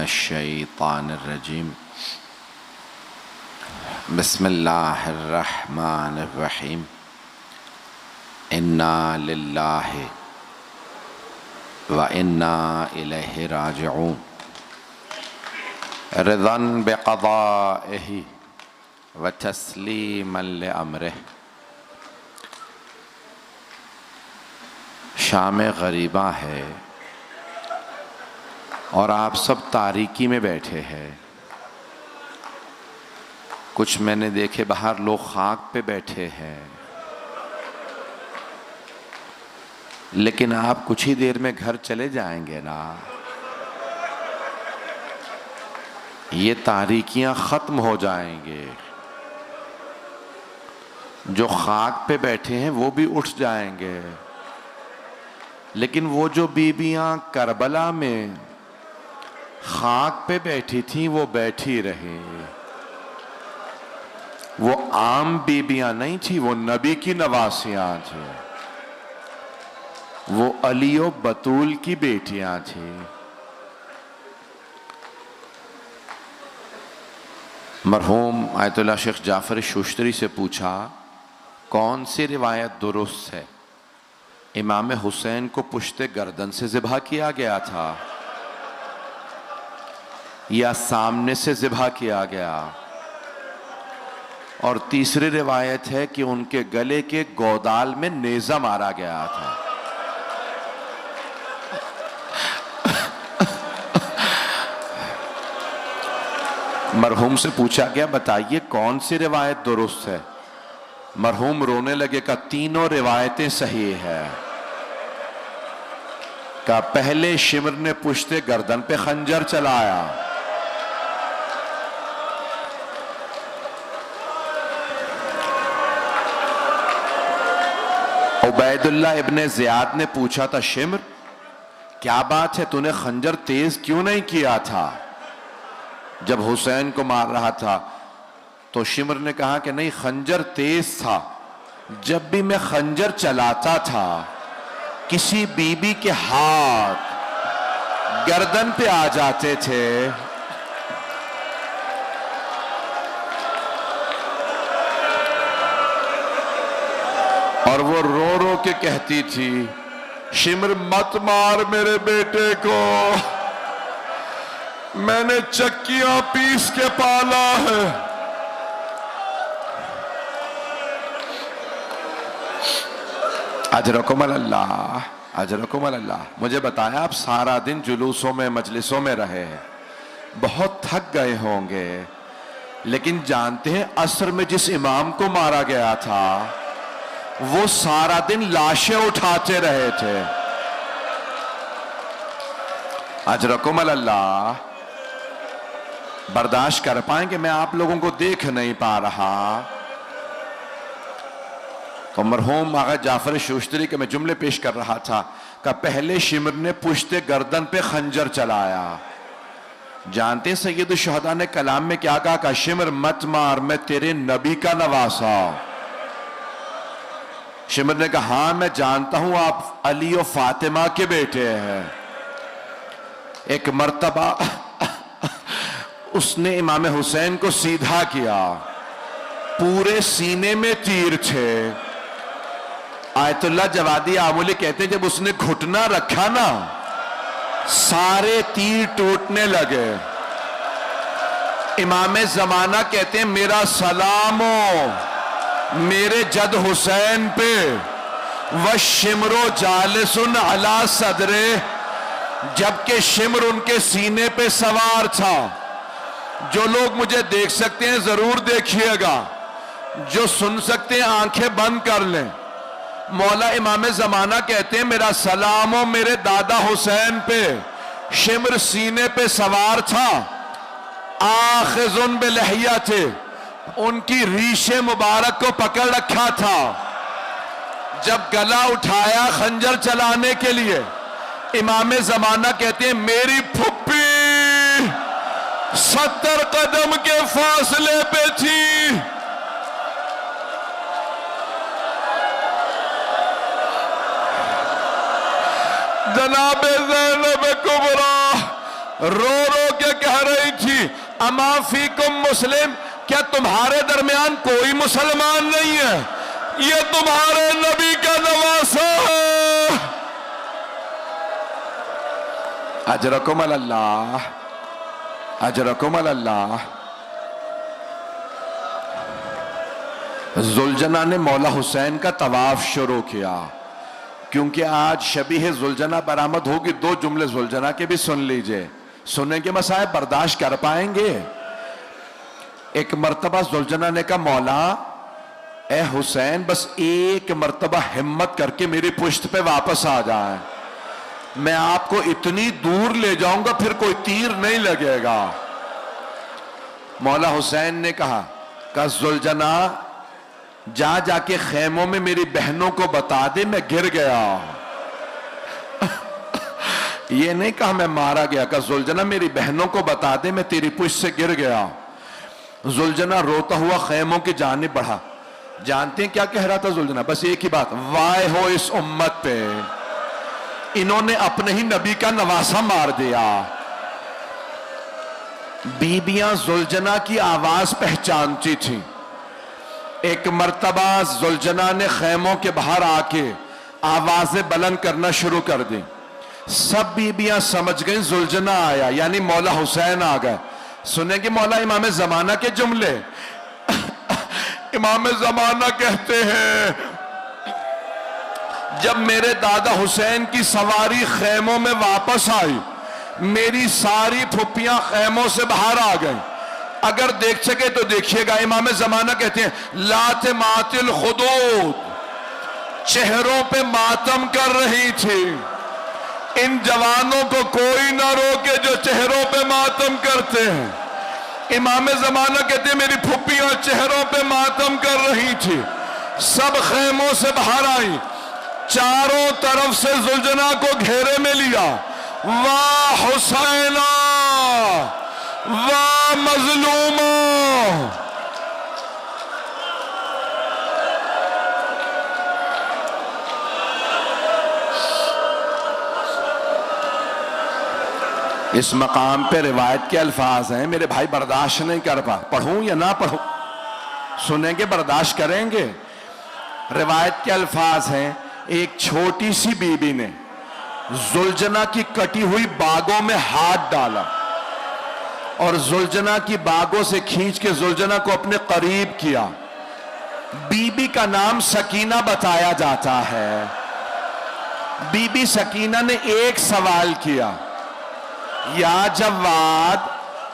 मिनश्शैतानिर्रजीम बिस्मिल्लाहिर्रहमानिर्रहीम इन्ना लिल्लाहि व इन्ना इलैहि राजिऊन रिज़न बिक़ज़ाइहि व तस्लीमन लिअम्रिहि। शाम गरीबा है और आप सब तारीकी में बैठे हैं। कुछ मैंने देखे बाहर लोग खाक पे बैठे हैं, लेकिन आप कुछ ही देर में घर चले जाएंगे ना। ये तारीकियां खत्म हो जाएंगे। जो खाक पे बैठे हैं वो भी उठ जाएंगे, लेकिन वो जो बीबियां करबला में खाक पे बैठी थी वो बैठी रही। वो आम बीबियां नहीं थी, वो नबी की नवासियां थी, वो अली और बतूल की बेटियां थी। मरहूम आयतुल्लाह शेख जाफर शुश्तरी से पूछा, कौन सी रिवायत दुरुस्त है? इमाम हुसैन को पुश्ते गर्दन से ज़िबह किया गया था या सामने से ज़िबह किया गया? और तीसरी रिवायत है कि उनके गले के गोदाल में नेज़ा मारा गया था। मरहूम से पूछा गया, बताइए कौन सी रिवायत दुरुस्त है? मरहूम रोने लगे का तीनों रिवायतें सही है। का पहले शिमर ने पुश्ते गर्दन पे खंजर चलाया, उबैदुल्लाह इब्ने ज़ियाद ने पूछा था, शिमर क्या बात है, तूने खंजर तेज क्यों नहीं किया था जब हुसैन को मार रहा था? तो शिमर ने कहा कि नहीं, खंजर तेज था। जब भी मैं खंजर चलाता था किसी बीबी के हाथ गर्दन पे आ जाते थे, और वो रो रो के कहती थी, शिमर मत मार मेरे बेटे को, मैंने चक्कियां पीस के पाला है। अजरकुम अल्लाह, अजरकुम अल्लाह। मुझे बताया आप सारा दिन जुलूसों में मजलिसों में रहे हैं, बहुत थक गए होंगे, लेकिन जानते हैं असर में जिस इमाम को मारा गया था वो सारा दिन लाशें उठाते रहे थे। अजरकुम अल्लाह। बर्दाश्त कर पाएंगे? मैं आप लोगों को देख नहीं पा रहा। तो मरहूम आगा जाफर शुश्तरी के मैं जुमले पेश कर रहा था का पहले शिमर ने पुश्ते गर्दन पे खंजर चलाया। जानते सैयद शुहदा ने कलाम में क्या कहा? का शिमर मत मार, मैं तेरे नबी का नवासा। शिमर ने कहा, हाँ मैं जानता हूं आप अली और फातिमा के बेटे हैं। एक मर्तबा उसने इमाम हुसैन को सीधा किया, पूरे सीने में तीर थे। आयतुल्लाह जवादी आमुली कहते हैं जब उसने घुटना रखा ना, सारे तीर टूटने लगे। इमाम जमाना कहते हैं, मेरा सलाम हो मेरे जद हुसैन पे, व शिमरो जालिसुन अला सदरे, जबकि शिमर उनके सीने पे सवार था। जो लोग मुझे देख सकते हैं जरूर देखिएगा, जो सुन सकते हैं आंखें बंद कर लें। मौला इमाम जमाना कहते हैं, मेरा सलाम हो मेरे दादा हुसैन पे, शिमर सीने पे सवार था, आखिजुन बिलहिया थे, उनकी रीशे मुबारक को पकड़ रखा था। जब गला उठाया खंजर चलाने के लिए, इमाम जमाना कहते हैं, मेरी फुप्पी 70 कदम के फासले पे थी। जनाब ज़ैनब कुबरा रो रो के रही थी, अमा फीकुम मुस्लिम, क्या तुम्हारे दरमियान कोई मुसलमान नहीं है? ये तुम्हारे नबी का नवासा है। अजरकुम अल्लाह, अजरकुम अल्लाह। जुलजना ने मौला हुसैन का तवाफ शुरू किया, क्योंकि आज शबीह जुलजना बरामद होगी। दो जुमले जुलजना के भी सुन लीजिए, सुनने के मसाए बर्दाश्त कर पाएंगे। एक मर्तबा जुलजना ने कहा, मौला ए हुसैन, बस एक मर्तबा हिम्मत करके मेरी पुश्त पे वापस आ जाए, मैं आपको इतनी दूर ले जाऊंगा फिर कोई तीर नहीं लगेगा। मौला हुसैन ने कहा जुलजना, जा जाके खेमों में मेरी बहनों को बता दे मैं गिर गया। ये नहीं कहा मैं मारा गया, कहा जुलजना मेरी बहनों को बता दे मैं तेरी पुश्त से गिर गया। जुलजना रोता हुआ खेमों की जानिब बढ़ा। जानते हैं क्या कह रहा था जुलजना? बस एक ही बात, वाय हो इस उम्मत पे, इन्होंने अपने ही नबी का नवासा मार दिया। बीबियां जुलजना की आवाज पहचानती थी। एक मर्तबा जुलजना ने खेमों के बाहर आके आवाजें बुलंद करना शुरू कर दी। सब बीबियां समझ गई जुलजना आया, यानी मौला हुसैन आ गए। सुनेंगे मौला इमाम जमाना के जुमले। इमाम जमाना कहते हैं, जब मेरे दादा हुसैन की सवारी खेमों में वापस आई, मेरी सारी फुप्पियां खेमों से बाहर आ गई। अगर देख सके तो देखिएगा, इमाम जमाना कहते हैं, लाते मातिल खुदूद, चेहरों पे मातम कर रही थी। इन जवानों को कोई ना रोके जो चेहरों पे मातम करते हैं। इमाम जमाना कहते हैं, मेरी फुप्पियां चेहरों पे मातम कर रही थी। सब खेमों से बाहर आई, चारों तरफ से जुलजना को घेरे में लिया। वाह हुसैना, वाह मजलूमा। इस मकाम पे रिवायत के अल्फाज हैं, मेरे भाई बर्दाश्त नहीं कर पा, पढ़ूं या ना पढ़ूं? सुनेंगे, बर्दाश्त करेंगे। रिवायत के अल्फाज हैं, एक छोटी सी बीबी ने जुलजना की कटी हुई बागों में हाथ डाला और जुलजना की बागों से खींच के जुलजना को अपने करीब किया। बीबी का नाम सकीना बताया जाता है। बीबी सकीना ने एक सवाल किया, या जवाद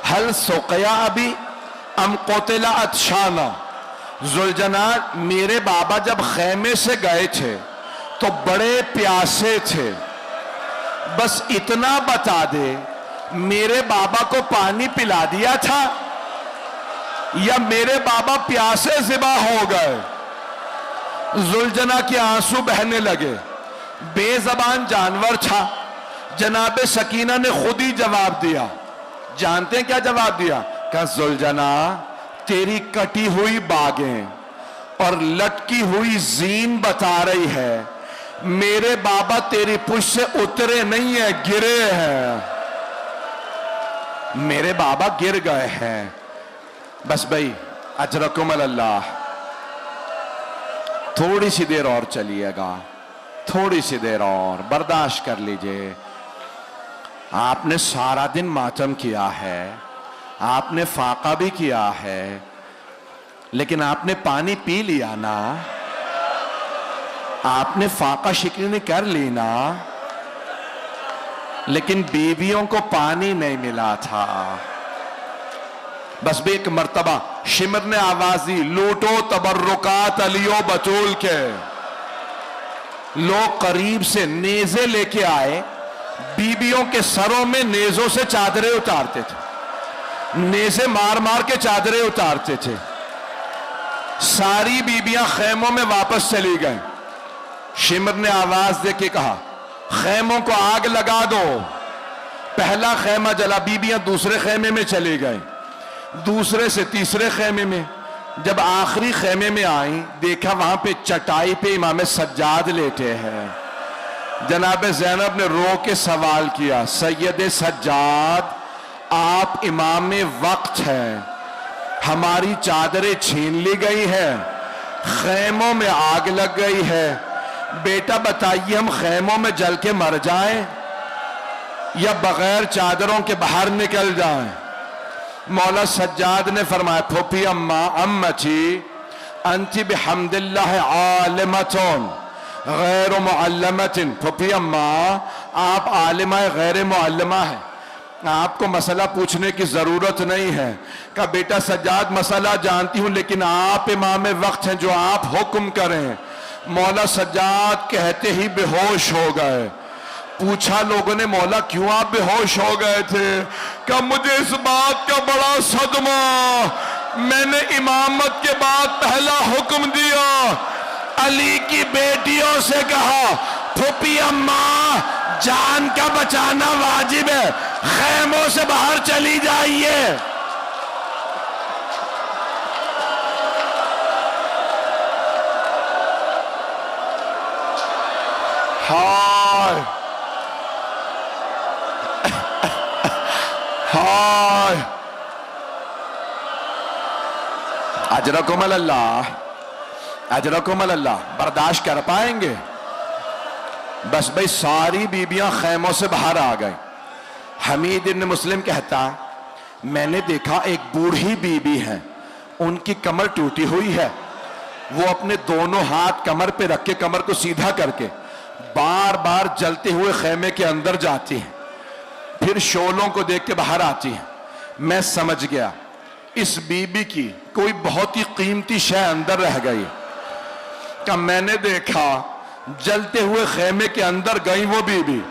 हल सुकया अभी अम कोतिला अतशाना। जुलजना, मेरे बाबा जब खेमे से गए थे तो बड़े प्यासे थे, बस इतना बता दे, मेरे बाबा को पानी पिला दिया था या मेरे बाबा प्यासे ज़िबा हो गए? जुलजना के आंसू बहने लगे। बेजबान जानवर था। जनाबे सकीना ने खुद ही जवाब दिया। जानते हैं क्या जवाब दिया? कहा, जुलजना, तेरी कटी हुई बागें और लटकी हुई जीन बता रही है, मेरे बाबा तेरी पुश्त से उतरे नहीं है, गिरे हैं। मेरे बाबा गिर गए हैं। बस भाई, अजरकुम अल्लाह, थोड़ी सी देर और चलिएगा, थोड़ी सी देर और बर्दाश्त कर लीजिए। आपने सारा दिन मातम किया है, आपने फाका भी किया है, लेकिन आपने पानी पी लिया ना? आपने फाका शिकनी कर ली ना? लेकिन बीवियों को पानी नहीं मिला था। बस भी एक मर्तबा शिमर ने आवाज दी, लूटो तबर्रुकात अलियो बतूल के। लोग करीब से नेज़े लेके आए, बीबियों के सरों में नेज़ों से चादरें उतारते थे, नेज़े मार मार के चादरें उतारते थे। सारी बीबियां खेमों में वापस चली गईं। शिमर ने आवाज दे के कहा, खेमों को आग लगा दो। पहला खेमा जला, बीबियां दूसरे खेमे में चली गईं, दूसरे से तीसरे खेमे में। जब आखिरी खेमे में आई, देखा वहां पे चटाई पे इमाम सज्जाद लेटे हैं। जनाब ज़ैनब ने रो के सवाल किया, सैयद सज्जाद, आप इमाम वक्त हैं, हमारी चादरें छीन ली गई हैं, खैमों में आग लग गई है। बेटा बताइए, हम खैमों में जल के मर जाएं या बगैर चादरों के बाहर निकल जाएं? मौला सज्जाद ने फरमाया, फूफी अम्मा, अम्मची अंति बिहम्दिल्लाह आलिमतुन गैर मुअल्लमतिन। फूफी अम्मा, आप आलिमा गैर मुअल्लमा है, आपको मसला पूछने की जरूरत नहीं है। कहा बेटा सज्जाद, मसला जानती हूं, लेकिन आप इमाम वक्त हैं, जो आप हुक्म करें। मौला सज्जाद कहते ही बेहोश हो गए। पूछा लोगों ने, मौला क्यों आप बेहोश हो गए थे? कहा मुझे इस बात का बड़ा सदमा, मैंने इमामत के बाद पहला हुक्म दिया, अली की बेटियों से कहा, फूफी अम्मा जान का बचाना वाजिब है, खैमों से बाहर चली जाइए। हाय हाय, अजरकुमुल अल्लाह, अजरकुमुल अल्लाह। बर्दाश्त कर पाएंगे? बस भाई, सारी बीबियां खैमों से बाहर आ गई। हमीद इब्न मुस्लिम कहता, मैंने देखा एक बूढ़ी बीबी है, उनकी कमर टूटी हुई है, वो अपने दोनों हाथ कमर पे रख के कमर को सीधा करके बार बार जलते हुए खेमे के अंदर जाती है, फिर शोलों को देख के बाहर आती है। मैं समझ गया इस बीबी की कोई बहुत ही कीमती शय अंदर रह गई। का मैंने देखा जलते हुए खेमे के अंदर गई वो बीबी,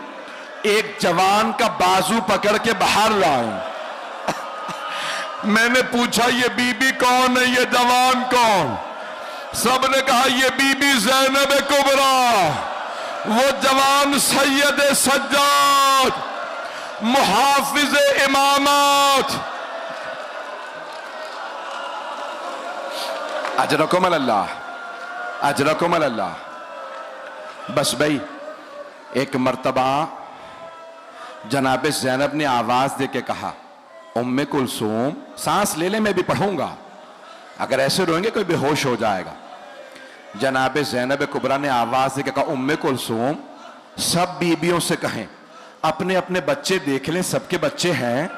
एक जवान का बाजू पकड़ के बाहर लाए। मैंने पूछा, ये बीबी कौन है, ये जवान कौन? सबने कहा, ये बीबी ज़ैनब कुबरा, वो जवान सैयद सज्जाद, मुहाफिज इमामत। अजरकुमुल अल्लाह, अजरकुमुल अल्लाह। बस भाई, एक मर्तबा जनाब ज़ैनब ने आवाज दे के कहा, उम्मे कुलसूम, सांस ले ले, मैं भी पढ़ूंगा, अगर ऐसे रोएंगे कोई बेहोश हो जाएगा। जनाब ज़ैनब कुबरा ने आवाज दे के कहा, उम्मे कुलसूम, सब बीबियों से कहें अपने अपने बच्चे देख लें, सबके बच्चे हैं।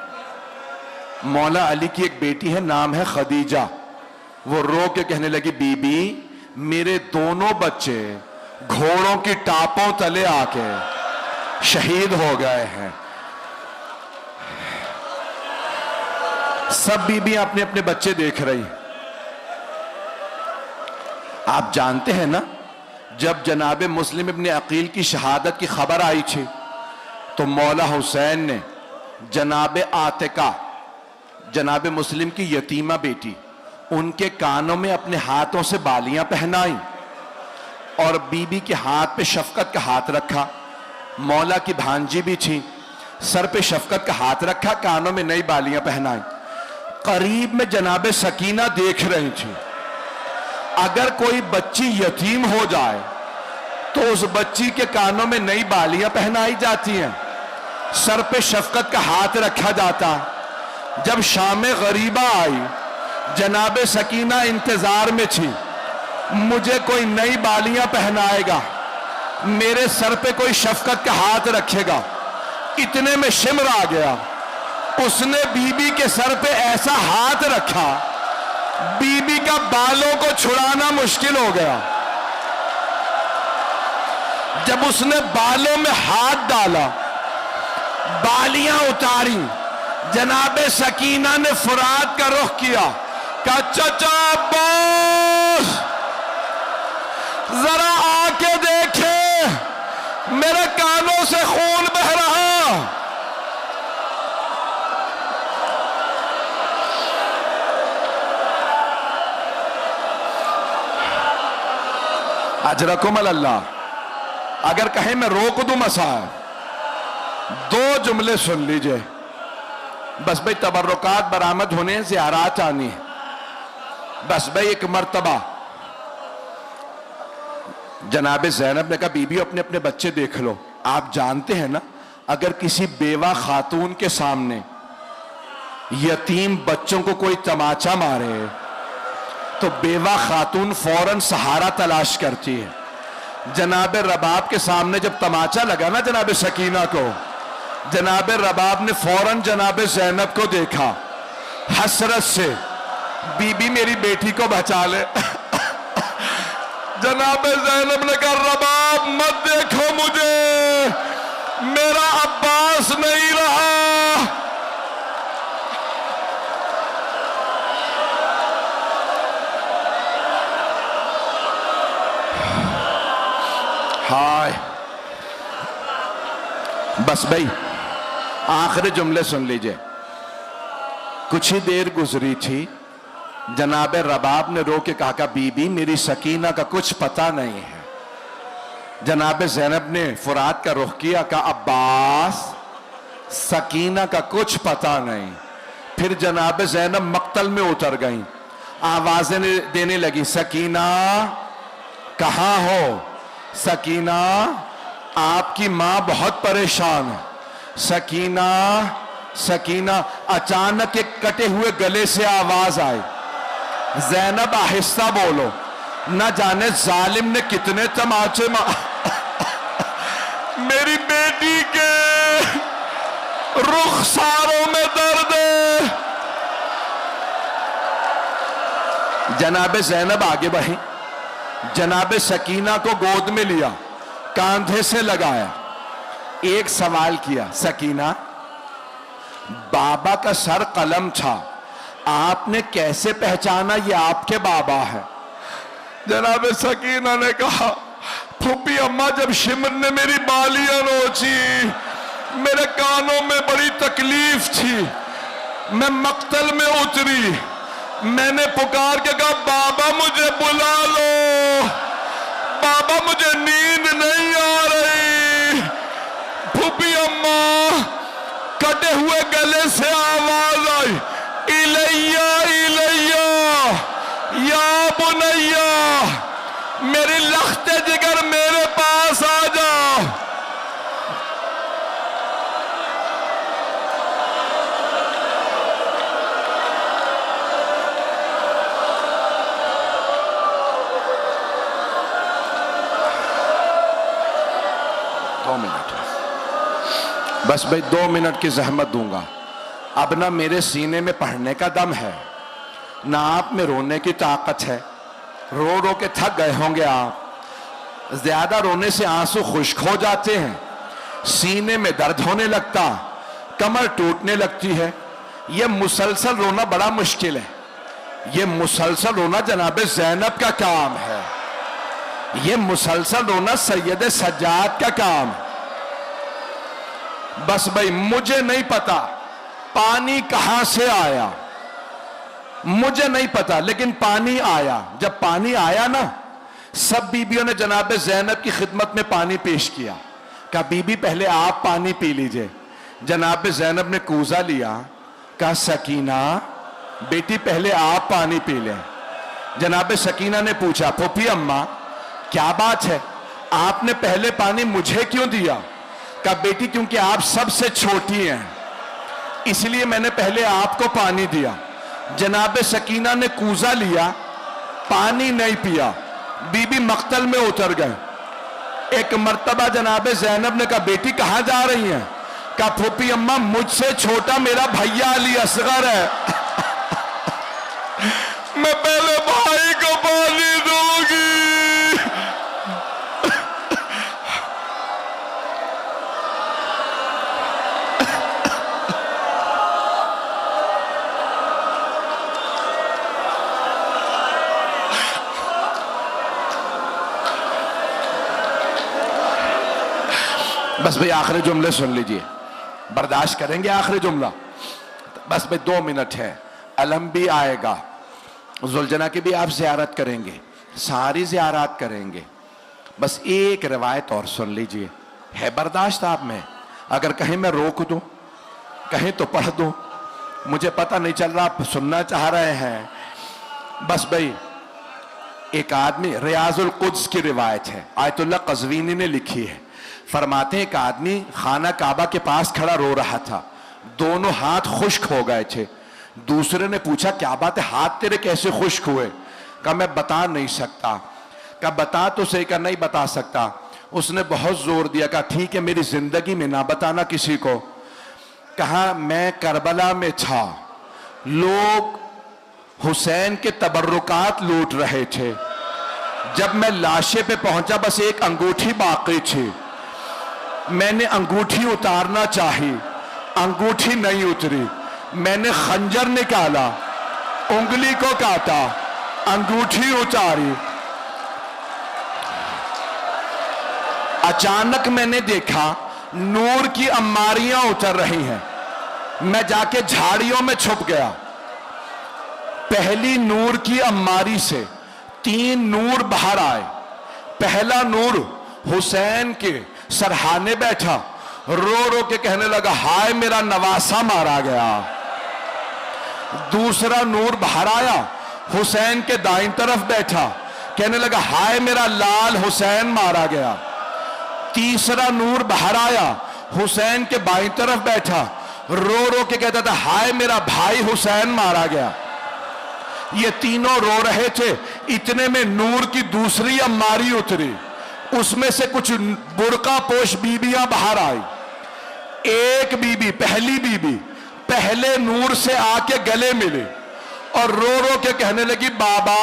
मौला अली की एक बेटी है, नाम है खदीजा। वो रो के कहने लगी, बीबी मेरे दोनों बच्चे घोड़ों की टापों तले आके शहीद हो गए हैं। सब बीबियां अपने अपने बच्चे देख रही। आप जानते हैं ना, जब जनाब मुस्लिम इब्न अकील की शहादत की खबर आई थी, तो मौला हुसैन ने जनाब आतिका, जनाब मुस्लिम की यतीमा बेटी, उनके कानों में अपने हाथों से बालियां पहनाई और बीबी के हाथ पे शफकत का हाथ रखा। मौला की भांजी भी थी, सर पे शफकत का हाथ रखा, कानों में नई बालियां पहनाई। करीब में जनाब सकीना देख रही थी। अगर कोई बच्ची यतीम हो जाए तो उस बच्ची के कानों में नई बालियां पहनाई जाती हैं, सर पे शफकत का हाथ रखा जाता। जब शाम गरीबा आई, जनाब सकीना इंतजार में थी, मुझे कोई नई बालियां पहनाएगा, मेरे सर पे कोई शफकत का हाथ रखेगा। इतने में शिमर आ गया, उसने बीबी के सर पे ऐसा हाथ रखा, बीबी का बालों को छुड़ाना मुश्किल हो गया। जब उसने बालों में हाथ डाला, बालियां उतारी, जनाब सकीना ने फुरात का रुख किया, कहा चचा अब्बास जरा आके देखे, मेरे कानों से खून बह रहा। अजरकुमुल अल्लाह। अगर कहें मैं रोक दूं मसाल, दो जुमले सुन लीजिए बस भाई, तबर्रुकात बरामद होने से आरात आनी है। बस भाई, एक मर्तबा जनाब ज़ैनब ने कहा, बीबी अपने अपने बच्चे देख लो। आप जानते हैं ना, अगर किसी बेवा खातून के सामने यतीम बच्चों को कोई तमाचा मारे तो बेवा खातून फौरन सहारा तलाश करती है। जनाब रबाब के सामने जब तमाचा लगा ना जनाब सकीना को, जनाब रबाब ने फौरन जनाब ज़ैनब को देखा, हसरत से बीबी मेरी बेटी को बचा ले। जनाब ज़ैनब ने कहा रबाब मत देखो मुझे, मेरा अब्बास नहीं रहा। हाय बस भाई आखिरी जुमले सुन लीजिए। कुछ ही देर गुजरी थी, जनाब रबाब ने रो के कहा बीबी मेरी सकीना का कुछ पता नहीं है। जनाब ज़ैनब ने फुरात का रुख किया, कहा अब्बास सकीना का कुछ पता नहीं। फिर जनाब ज़ैनब मक्तल में उतर गई, आवाजें देने लगी, सकीना कहाँ हो, सकीना आपकी मां बहुत परेशान है, सकीना सकीना। अचानक एक कटे हुए गले से आवाज आई, ज़ैनब आहिस्ता बोलो, न जाने जालिम ने कितने तमाचे मेरी बेटी के रुखसारों में दर्द है। जनाब ज़ैनब आगे बढ़ी, जनाब सकीना को गोद में लिया, कांधे से लगाया, एक सवाल किया, सकीना बाबा का सर कलम था, आपने कैसे पहचाना ये आपके बाबा है? जनाब सकीना ने कहा फूफी अम्मा जब शिमर ने मेरी बालियां नोची, मेरे कानों में बड़ी तकलीफ थी, मैं मक्तल में उतरी, मैंने पुकार के कहा बाबा मुझे बुला लो, बाबा मुझे नींद नहीं आ रही। फूफी अम्मा कटे हुए गले से आवाज आई, इलैया इलैया या बुनैया, मेरी लख्ते जिगर मेरे पास आ जा। बस भाई 2 मिनट की जहमत दूंगा। अब ना मेरे सीने में पढ़ने का दम है, ना आप में रोने की ताकत है। रो रो के थक गए होंगे आप, ज्यादा रोने से आंसू खुश्क हो जाते हैं, सीने में दर्द होने लगता, कमर टूटने लगती है। यह मुसलसल रोना बड़ा मुश्किल है, यह मुसलसल रोना जनाब ज़ैनब का काम है, यह मुसलसल रोना सैयद सज्जाद का काम है। बस भाई मुझे नहीं पता पानी कहां से आया, मुझे नहीं पता, लेकिन पानी आया। जब पानी आया ना, सब बीबियों ने जनाब ज़ैनब की खिदमत में पानी पेश किया, कहा बीबी पहले आप पानी पी लीजिए। जनाब ज़ैनब ने कूजा लिया, कहा सकीना बेटी पहले आप पानी पी लें। जनाब सकीना ने पूछा फूफी अम्मा क्या बात है, आपने पहले पानी मुझे क्यों दिया? कहा बेटी क्योंकि आप सबसे छोटी हैं, इसलिए मैंने पहले आपको पानी दिया। जनाब सकीना ने कूजा लिया, पानी नहीं पिया, बीबी मक्तल में उतर गए। एक मर्तबा जनाब ज़ैनब ने कहा बेटी कहां जा रही हैं? कहा फूफी अम्मा मुझसे छोटा मेरा भैया अली असगर है, मैं पहले भाई को पानी दूंगी। बस भाई आखिरी जुमले सुन लीजिए, बर्दाश्त करेंगे आखिरी जुमला? बस भाई 2 मिनट है। अलम भी आएगा, जुलजना की भी आप ज़ियारत करेंगे, सारी ज़ियारत करेंगे। बस एक रिवायत और सुन लीजिए, है बर्दाश्त आप में? अगर कहीं मैं रोक दूं, कहीं तो पढ़ दूं, मुझे पता नहीं चल रहा आप सुनना चाह रहे हैं। बस भाई एक आदमी, रियाजुल कुद्स की रिवायत है, आयतुल्लाह कज़वीनी ने लिखी है। फरमाते एक आदमी खाना काबा के पास खड़ा रो रहा था, दोनों हाथ खुश्क हो गए थे। दूसरे ने पूछा क्या बात है, हाथ तेरे कैसे खुश्क हुए? कहा मैं बता नहीं सकता। कहा बता तो सही। कहा नहीं बता सकता। उसने बहुत जोर दिया, कहा ठीक है मेरी जिंदगी में ना बताना किसी को। कहा मैं करबला में था, लोग हुसैन के तबर्रुकात लूट रहे थे, जब मैं लाशे पे पहुंचा बस एक अंगूठी बाकी थी, मैंने अंगूठी उतारना चाही, अंगूठी नहीं उतरी, मैंने खंजर निकाला, उंगली को काटा, अंगूठी उतारी। अचानक मैंने देखा नूर की अम्मारियां उतर रही हैं। मैं जाके झाड़ियों में छुप गया। पहली नूर की अम्मारी से 3 नूर बाहर आए। पहला नूर हुसैन के सरहाने बैठा, रो रो के कहने लगा हाय मेरा नवासा मारा गया। दूसरा नूर बाहर आया, हुसैन के दाईं तरफ बैठा, कहने लगा हाय मेरा लाल हुसैन मारा गया। तीसरा नूर बाहर आया, हुसैन के बाईं तरफ बैठा, रो रो के कहता था हाय मेरा भाई हुसैन मारा गया। ये तीनों रो रहे थे, इतने में नूर की दूसरी अम्मारी उतरी, उसमें से कुछ बुर्का पोश बीबियां बाहर आई। एक बीबी, पहली बीबी, पहले नूर से आके गले मिली और रो रो के कहने लगी बाबा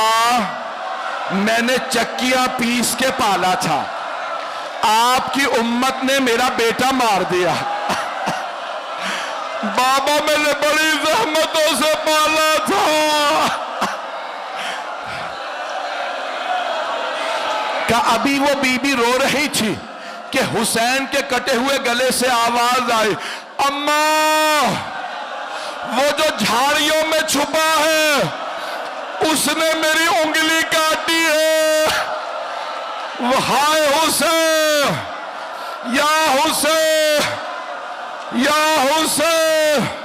मैंने चक्कियां पीस के पाला था, आपकी उम्मत ने मेरा बेटा मार दिया। बाबा मैंने बड़ी जहमतों से पाला था। क्या अभी वो बीबी रो रही थी कि हुसैन के कटे हुए गले से आवाज आई, अम्मा वो जो झाड़ियों में छुपा है उसने मेरी उंगली काटी है। वो हाय हुसैन, या हुसैन, या हुसैन।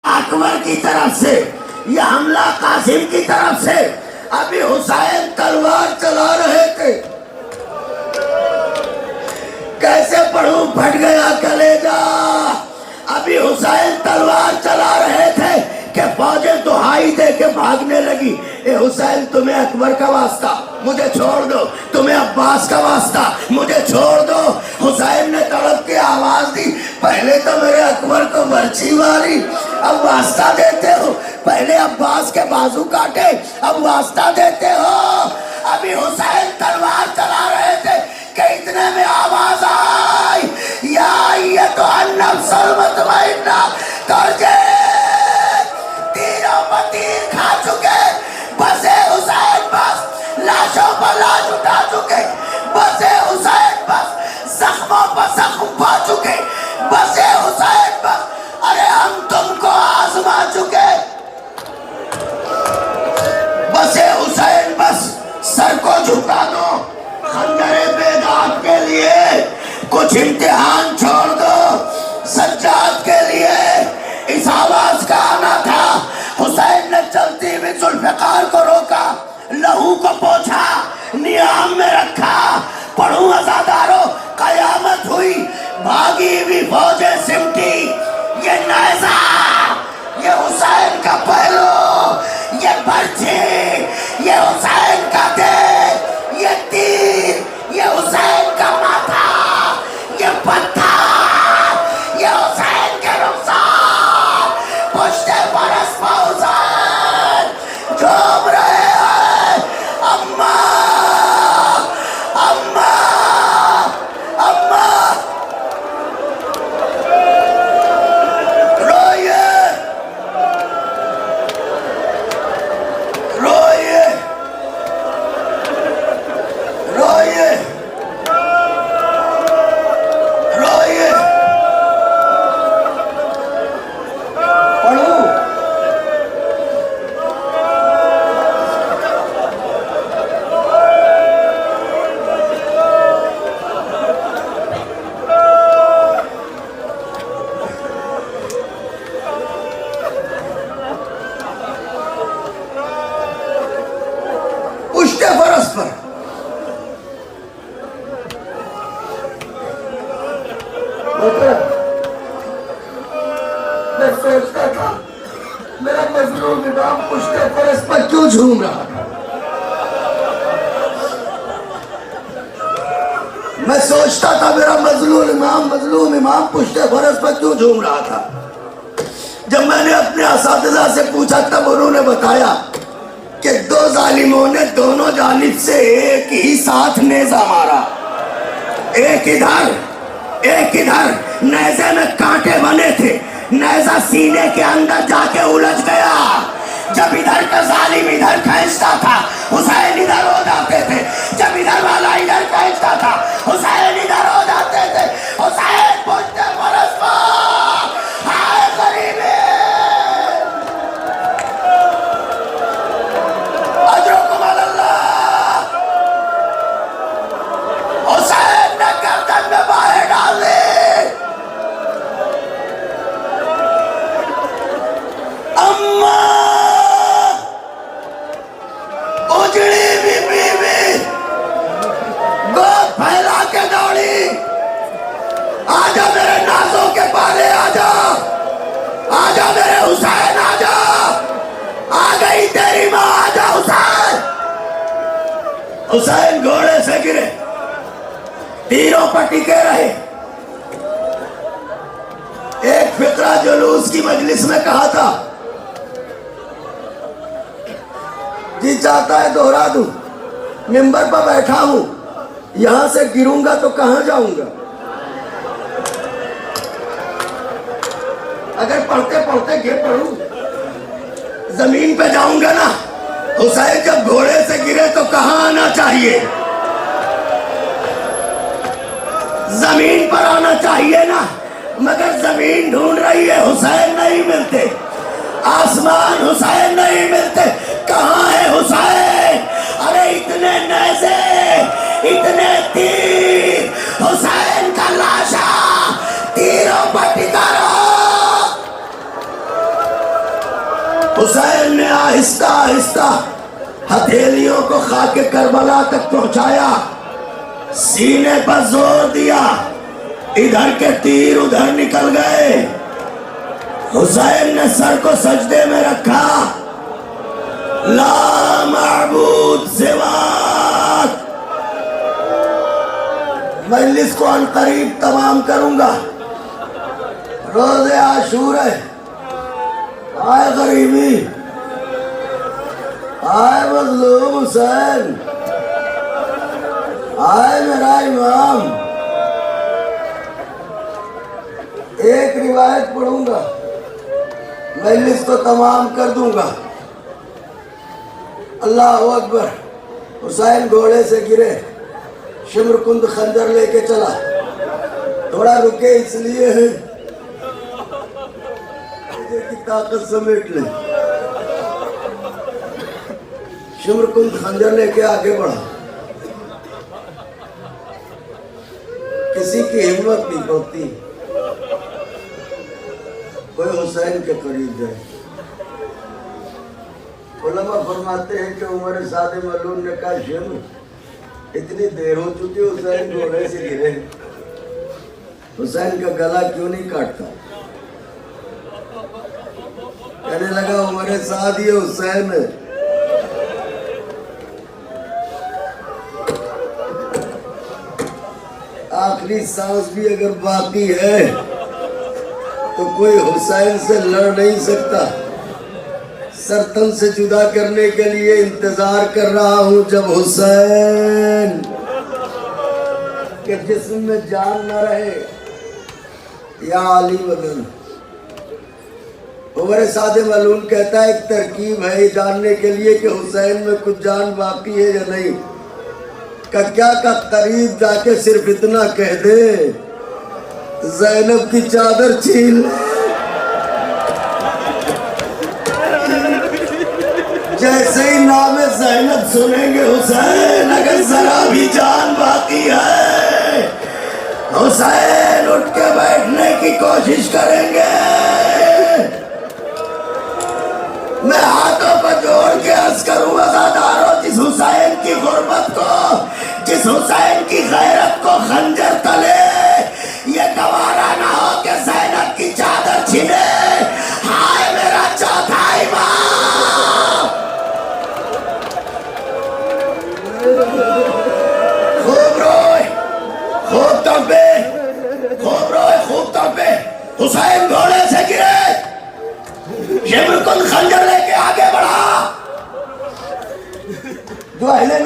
अकबर की तरफ से यह हमला कासिम की तरफ से। अभी हुसैन तलवार चला रहे थे, कैसे पढ़ूं फट गया कलेजा। अभी हुसैन तलवार चला रहे थे कि फौजें दुहाई दे के भागने लगी, ए हुसैन तुम्हें अकबर का वास्ता मुझे छोड़ दो, तुम्हें अब्बास का वास्ता मुझे छोड़ दो। हुसैन ने तड़प के आवाज दी, पहले तो मेरे अकबर को बर्छी मारी, अब वास्ता देते हो। पहले अब्बास के बाजू काटे, अब वास्ता देते हो। अभी हुसैन तलवार चला रहे थे कि इतने में आवाज आई, या ये तो अन्नफ्सल मुतमइन्ना करके तीरों पर तीर खा चुके, बसे हुसैन बस लाशों पर लाश उठा चुके, बसे हुसैन बस जख्मों पर जख्म पा चुके, बसे हुसैन बस अरे हम तुमको आजमा चुके, बसे हुसैन बस सर को झुका दो, खंजरे बेदाग के लिए कुछ इम्तिहान छोड़ दो, सज्जाद के लिए इस आवाज का आना था। हुसैन ने चलती हुई जुल्फिकार को रोका, लहू को पोंछा, नियाम में रखा, पढ़ू अज़ादारों कयामत हुई, भागी हुई फौजें सिमटी। ये नेज़ा, ये हुसैन का पहलू, ये बर्छी, ये हुसैन का देह, ये तीर, ये हुसैन का माथा, ये पत्थर मेरा मजलूम इमाम पुश्ते फरस पर क्यों झूम रहा था? मैं सोचता था मेरा मजलूम इमाम पुश्ते फरस पर क्यों झूम रहा था। जब मैंने अपने असातिज़ा से पूछा तब उन्होंने बताया कि दो जालिमों ने दोनों जानिब से एक ही साथ नेजा मारा, एक इधर नेज़े में कांटे बने थे, नेज़ा सीने के अंदर जाके उलझ गया। जब इधर का जालिम इधर खींचता था हुसैन इधर हो जाते थे, जब इधर वाला इधर खींचता था हुसैन इधर हो जाते थे। हुसैन पुश्ते फरस पर हाय गरीबी अजरुकुम अल्लाह। हुसैन ने गर्दन में बाहें डाल ली। अम्मा उजड़ी बीबी गोद फैला के दौड़ी, आजा मेरे नाजों के पाले, आजा मेरे हुसैन, आजा, आ गई तेरी माँ, आजा हुसैन। हुसैन घोड़े से गिरे, तीरों पर टिके रहे। एक फिक्रा जुलूस की मजलिस में कहा था, जी चाहता है दोहरा दूं। मिंबर पर बैठा हूं, यहां से गिरूंगा तो कहां जाऊंगा? अगर पढ़ते पढ़ते गिर पड़ूं जमीन पे जाऊंगा ना। हुसैन जब घोड़े से गिरे तो कहां आना चाहिए? जमीन पर आना चाहिए ना। मगर जमीन ढूंढ रही है, हुसैन नहीं मिलते। आसमान हुसैन नहीं मिलते। कहां है हुसैन? अरे इतने नेज़े, इतने तीर, हुसैन का लाशा तीरों पर टिका रहा। हुसैन ने आहिस्ता आहिस्ता हथेलियों को खाके करबला तक पहुंचाया, सीने पर जोर दिया, इधर के तीर उधर निकल गए। हुसैन ने सर को सजदे में रखा, ला माबूद सिवाक। मजलिस को अनकरीब तमाम करूंगा। रोज़े आशूर है, आए गरीबी, आए मजलूम हुसैन, आए मेरा इमाम। एक रिवायत पढ़ूंगा, मजलिस को तमाम कर दूंगा। अल्लाह अकबर। हुसैन घोड़े से गिरे, शिमरकुंद खंजर लेके चला। थोड़ा रुके इसलिए है की ताकत समेट ले। शिमरकुंद खंजर लेके आगे बढ़ा। किसी की हिम्मत नहीं पड़ती कोई हुसैन के करीब जाए। उलमा फरमाते हैं कि उमर सादे मलून ने कहा, शिम इतनी देर हो चुकी, हुसैन घोड़े से गिरे, हुसैन का गला क्यों नहीं काटता? कहने लगा उमर साद ये हुसैन है। आखिरी सांस भी अगर बाकी है तो कोई हुसैन से लड़ नहीं सकता। सरतन से जुदा करने के लिए इंतजार कर रहा हूं जब हुसैन के जिस्म में जान न रहे। या अली बदन। उमर सादे मलून कहता है एक तरकीब है जानने के लिए कि हुसैन में कुछ जान बाकी है या नहीं। का क्या का करीब जाके सिर्फ इतना कह दे, ज़ैनब की चादर छीन ले। जैसे ही नाम ज़ैनब सुनेंगे हुसैन, अगर जरा भी जान बाकी है, हुसैन उठ के बैठने की कोशिश करेंगे। मैं हाथों पर जोड़ के अर्ज करूं अज़ादारों, जिस हुसैन की गुर्बत को, जिस हुसैन की गैरत को खंजर तले ये गवारा ना हो कि ज़ैनब की चादर छिने। हाय मेरा चौथा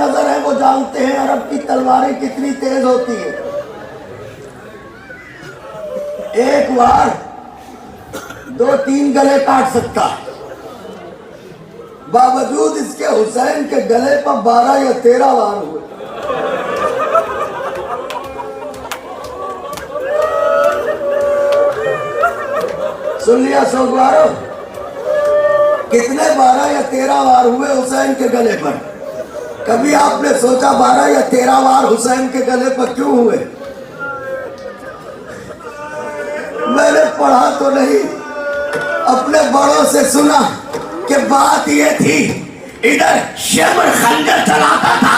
नजर है वो जानते हैं अरब की तलवारें कितनी तेज होती है। एक बार 2-3 गले काट सकता है। बावजूद इसके हुसैन के गले पर 12 या 13 वार हुए। सुन लिया सोगवारो, कितने 12 या 13 वार हुए हुसैन के गले पर? कभी आपने सोचा 12 या 13 वार हुसैन के गले पर क्यों हुए? मैंने पढ़ा तो नहीं, अपने बड़ों से सुना कि बात ये थी, इधर शेमर खंजर चलाता था,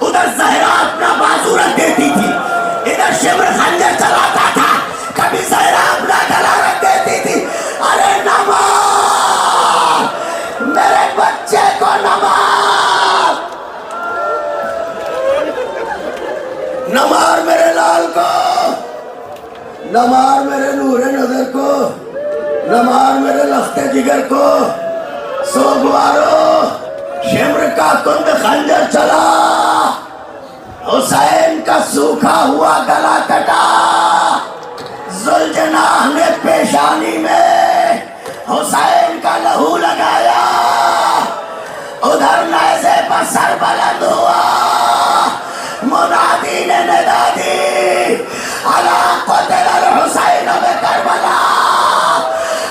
उधर जहरा अपना बाजू रख देती थी। इधर शेमर खंजर चलाता था, कभी जहरा अपना गला रख देती थी। अरे नमाज, मेरे बच्चे को नमाज, नमार मेरे लाल को, नमार मेरे नूरे नजर को, नमार मेरे लफ्ते जिगर को। सोगवारो, शिम्र का कुंद खंजर चला, हुसैन का सूखा हुआ गला कटा। जुल्जनाह ने पेशानी में हुसैन का लहू लगाया, उधर नेज़े पर सर बुलंद हुआ। मुनादी ने निदा दी, अला क़ुतिल हुसैन में करबला,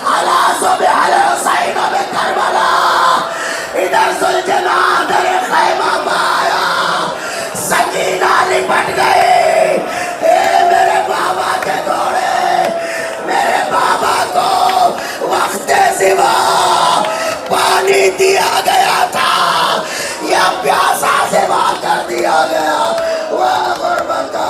अला ज़ुबिह हुसैन में करबला। इधर जुल्जनाह दर खैमा पाया, सकीना लिपट गई। मेरे बाबा के घोड़े, मेरे बाबा को वक्ते सिवा पानी दिया गया था या प्यासा सेवा कर दिया गया। वाह गुरबता,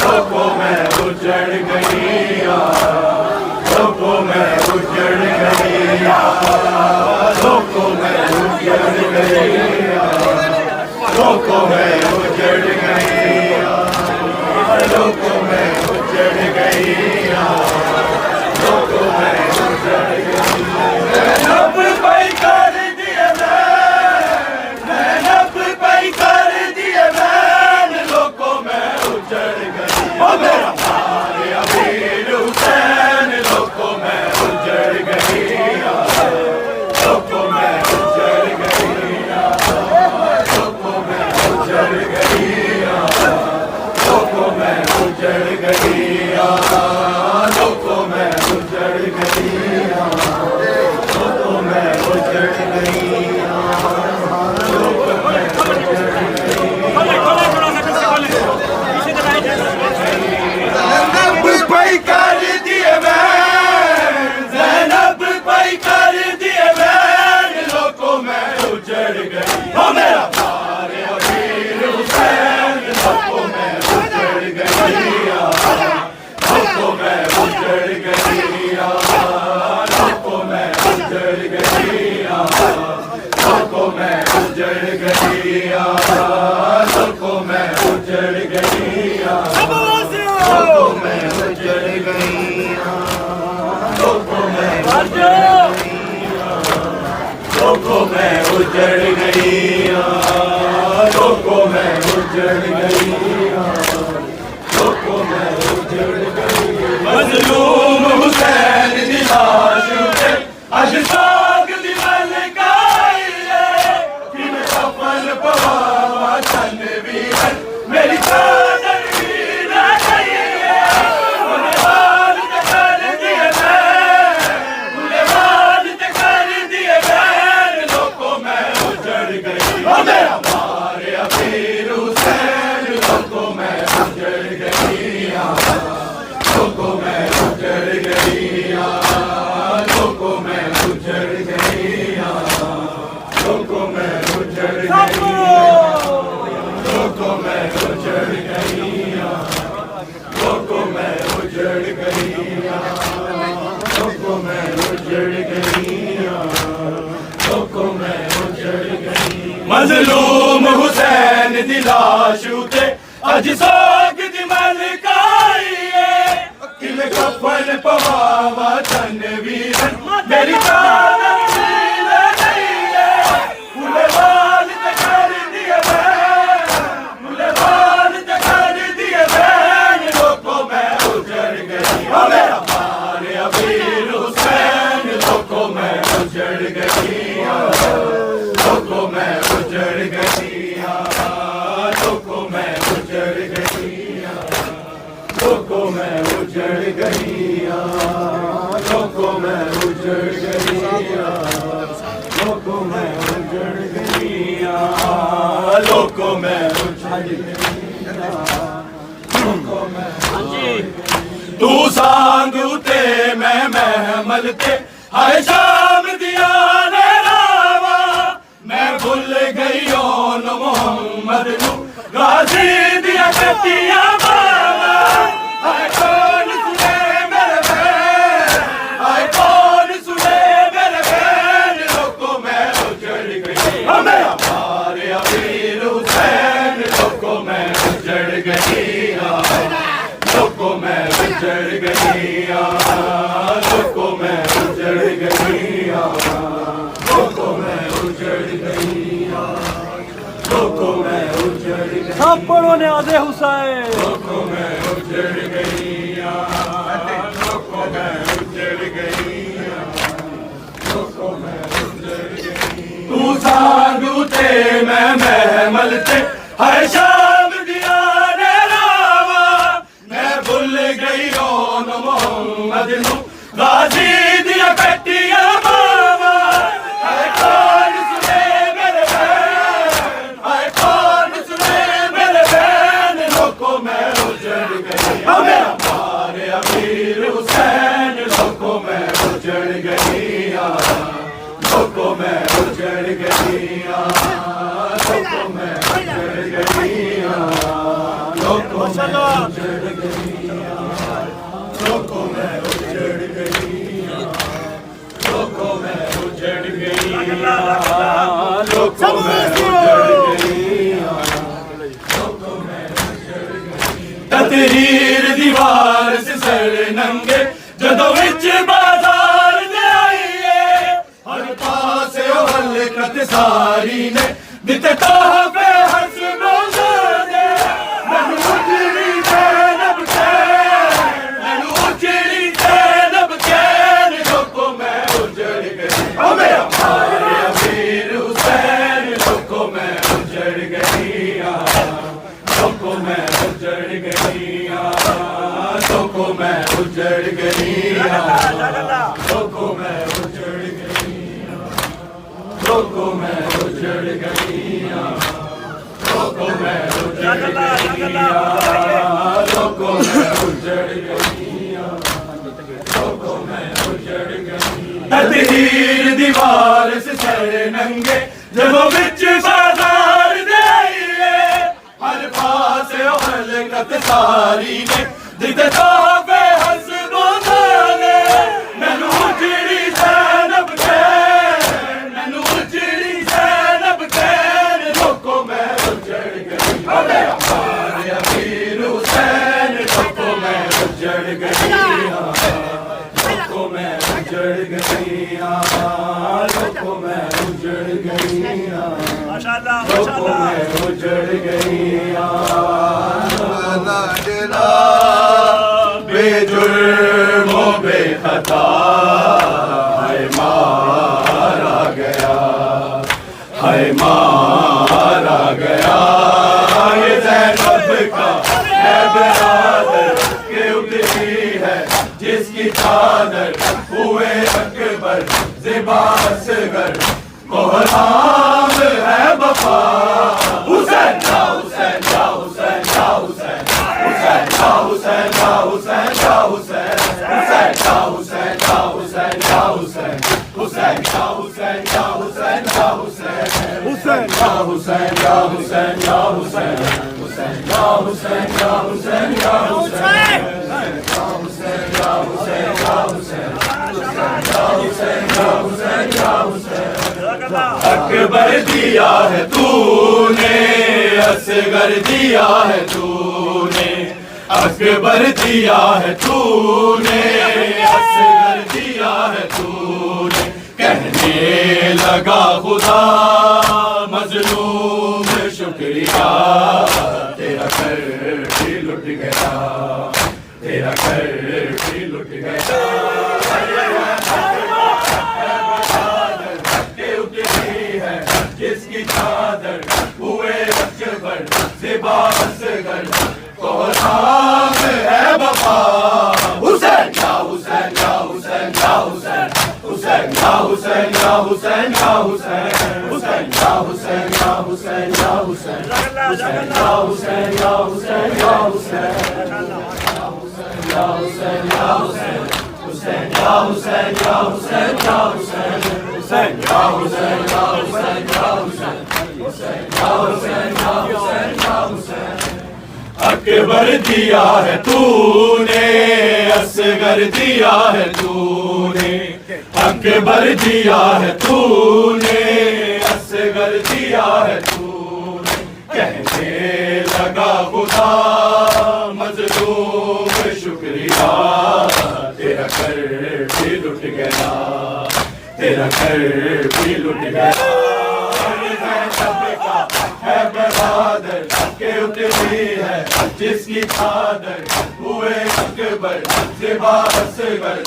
लोगों में उजड़ उजड़ गई, लोगों में उजड़ गई, लोगों में उजड़ गई, लोगों में उजड़ गई, लोगों में उजड़ गई, लोगों में उजड़ गई। नब पे कर दिए नब पे कर दिए लोगों में उजड़ गई। ओ मेरा भाई अमीर हुसैन लोगों में उजड़ गई, लोगों में उजड़ गई, लोगों में उजड़ गई, लोगों में उजड़ गई, लोगों में उजड़ गई, लोगों में उजड़ गई, लोगों में उजड़ गई। ज़ैनब पे कर दिए ज़ैनब पे कर दिए लोगों में उजड़ गई। ओ मेरा प्यारे अमीर हुसैन लोगों में उजड़ गई, लोगों में उजड़ गई, लोगों में उजड़ गई, लोगों में उजड़ गई, लोगों में उजड़ गई, लोगों में उजड़ गई, लोगों में लोगों में उजड़ गई, लोगों में उजड़ गई, लोगों में उजड़ गई। मजलूम हुसैन दी लाश उते अशफाक दी मलकाई कि मैं कफन पवावा तनवीर मेरी चादर भी न गई उन्हें बाल ते कर दिए उन्हें बाल ते कर दिए लोगों में उजड़ गई। ओ मेरा मारे अमीर हुसैन लोगों में उजड़ गई, लोगों में उजड़ गई, लोगों में उजड़ गई, लोगों में उजड़ गई, लोगों में उजड़ गई, लोगों में उजड़ गई, लोगों में उजड़ गई, लोगों में उजड़ गई। मजलूम हुसैन दी लाश उते अज सोग दी मलकाई कि मैं कफन पवावा तनवीर मेरी चादर भी न गई फूले बाल ते कर दिए फूले बाल ते कर दिए लोगों में उजड़ गई। ओ मेरा मारे अमीर हुसैन लोगों में उजड़ गई, लोगों में उजड़ गई, लोगों में उजड़ गई, लोगों में उजड़ गई, लोगों में उजड़ गई, लोगों में उजड़ गई, लोगों में उजड़ गई। तू सांग उते मैं महमल ते हर शाम दिया ने रावा मैं भूल गई ओन मोहम्मद नू गाजी दिया कटिया बाबा हाय कौन सुने मेरे बैन हाय कौन सुने मेरे बैन लोगों में उजड़ गई। हमें हमारे अमीर हुसैन लोगों में उजड़ गई, लोगों में उजड़ गई, लोगों में उजड़ गई, लोगों में उजड़ गई, लोगों में उजड़ गई। सब पढ़ो ने आदे हुसैन लोगों में उजड़ गई, लोगों में उजड़ गई, लोगों में उजड़ गई। तू सांगू ते मैं महमल ते हर शाम दिया ने रावा मैं भूल गई ओन मोहम्मद नू गाजी दिया कटिया बाबा हाय कौन सुने मेरे बैन हाय कौन सुने मेरे बैन लोगों में उजड़ गई। हमें हमारे अमीर हुसैन लोगों में उजड़ गई, लोगों में उजड़ गई, लोगों में उजड़ गई, लोगों में उजड़ गई। दीवार से सर नंगे जदों विच बाजार दे आईए हर पासे हलकत सारी ने दिते तोहफे हंस बोले मैनू उजड़ी जैनब कैन मैनू उजड़ी जैनब कैन लोगों मैं उजड़ गई ओ मेरा भाई अमीर हुसैन लोगों मैं उजड़ गई लोगों मैं उजड़ गई लोगों मैं उजड़ गई लोगों मैं उजड़ गई लोगों मैं उजड़ गई लोगों मैं उजड़ गई लोगों मैं उजड़ गई लोगों मैं उजड़ गई तदहीर दीवार से सर नंगे जब बिच बाजार दे हर पास हलकत सारी ने दिते तोहफे हंस बोले मैनू उजड़ी जैनब कैन मैनू उजड़ी जैनब कैन लोगों मैं उजड़ गई ओ मेरा भाई अमीर हुसैन लोगों मैं उजड़ गई लोगों मैं उजड़ गई लोगों मैं उजड़ गई माशाल्लाह लोगों मैं उजड़ गई बेजुर्मो बेखता है मारा गया है मारा गया ये ज़ैनब का है बरादर के उतरी है जिसकी चादर हुए अकबर ज़िबा असगर कोहराम है वफा हुसैन या हुसैन या हुसैन या हुसैन हुसैन या हुसैन या हुसैन या हुसैन हुसैन या हुसैन या हुसैन या हुसैन हुसैन या हुसैन या हुसैन हुसैन या हुसैन या हुसैन या हुसैन हुसैन या हुसैन या हुसैन या हुसैन या हुसैन या हुसैन या हुसैन या हुसैन अकबर दिया है तूने असगर दिया है तूने अकबर दिया है तूने असगर दिया है तूने कहने लगा खुदा मजलूम शुक्रिया तेरा कर भी लुट गया तेरा कर भी लुट गया जिसकी चादर हुए अकबर ज़िबा असगर कोहराम है वफा हुसैन या हुसैन या हुसैन या हुसैन हुसैन या हुसैन या हुसैन या हुसैन हुसैन या हुसैन या हुसैन या हुसैन हुसैन या हुसैन या हुसैन या हुसैन या हुसैन या हुसैन हुसैन या हुसैन या हुसैन या हुसैन हुसैन या हुसैन या हुसैन या हुसैन हुसैन या हुसैन या हुसैन या हुसैन अकबर दिया है तूने असगर दिया है तूने अकबर दिया है तूने असगर दिया है तूने कहने लगा खुदा मजलूम शुक्रिया तेरा कर भी लुट गया तेरा कर भी लुट गया है बहादुर के उतरी है जिसकी चादर हुए अकबर ज़िबा असगर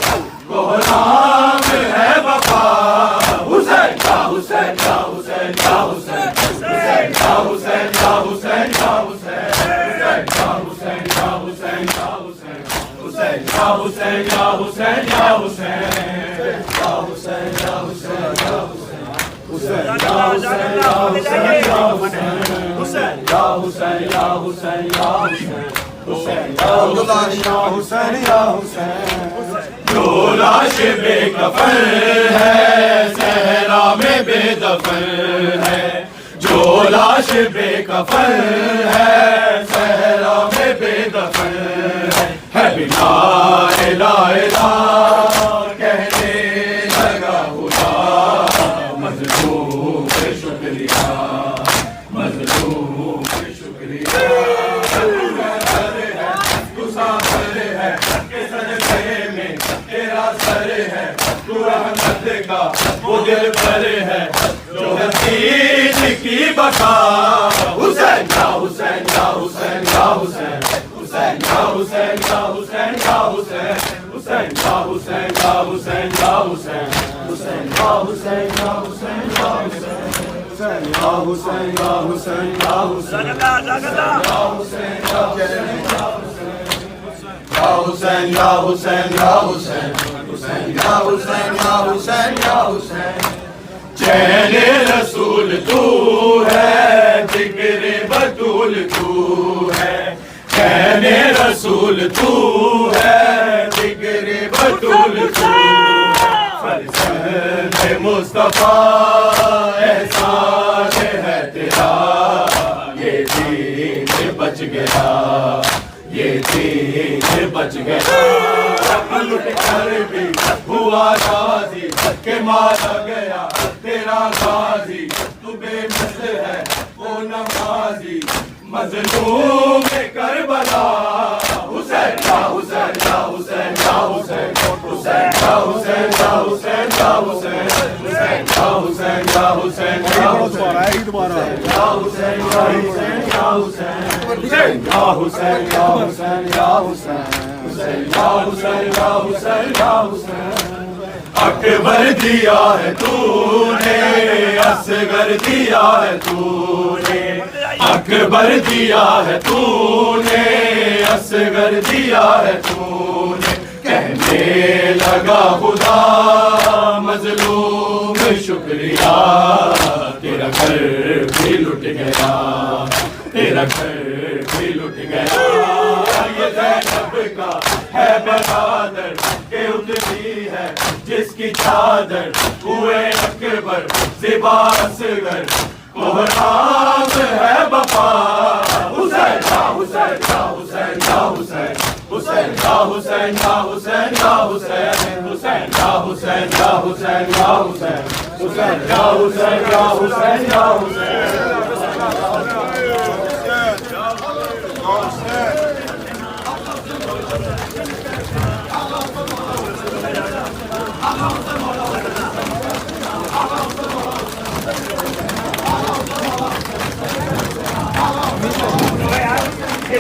कोहराम है वफा हुसैन या हुसैन या हुसैन या हुसैन हुसैन या हुसैन या हुसैन या हुसैन या हुसैन या हुसैन या हुसैन हुसैन या हुसैन या हुसैन या हुसैन या हुसैन या हुसैन या हुसैन हुसैन या हुसैन या हुसैन या हुसैन या हुसैन या हुसैन या हुसैन हुसैन या हुसैन या हुसैन या हुसैन जो लाश बेकफन है सहरा में बेदफन है जो लाश बेकफन है सहरा में बेदफन है बिना इला इला कहने लगा खुदा मजलूम पे शुक्रिया मजलूम पे शुक्रिया मुसाफिर अहमद का वो दिल पर है जो हसीन की बका। हुसैन या हुसैन या हुसैन या हुसैन, हुसैन या हुसैन या हुसैन या हुसैन, हुसैन या हुसैन या हुसैन या हुसैन, हुसैन या हुसैन या हुसैन या हुसैन, हुसैन या हुसैन या हुसैन या हुसैन, या हुसैन या हुसैन या हुसैन या हुसैन, हुसैन या हुसैन या हुसैन या हुसैन। चैन रसूल तू है, जिक्र बतूल तू है, चैन रसूल तू है, जिक्र बतूल तू, फरज़ंद मुस्तफा एहसान है तेरा, ये दीन बच गया, ये दीन बच गया। लुट कर भी हुआ राजी के मारा गया तेरा गाजी, तू बेमिसल है वो नमाजी मजलूम करबला। हुसैन या हुसैन या हुसैन या हुसैन, हुसैन या हुसैन या हुसैन या हुसैन, हुसैन या हुसैन या हुसैन या हुसैन, या हुसैन या हुसैन या हुसैन, हुसैन या हुसैन या हुसैन या हुसैन, हुसैन या हुसैन या हुसैन या हुसैन। अकबर दिया है तूने, असगर दिया है तूने, अकबर दिया है तूने, असगर दिया है तूने। कहने लगा खुदा मजलूम शुक्रिया, तेरा घर भी लुट गया, तेरा घर भी लुट गया। ये ज़ैनब का है बरादर के उतरी है जिसकी चादर, हुए अकबर ज़िबा असगर कोहराम है बपा। हुसैन या हुसैन या हुसैन या हुसैन, हुसैन या हुसैन या हुसैन या हुसैन, हुसैन या हुसैन या हुसैन या हुसैन, हुसैन या हुसैन या हुसैन या हुसैन। ये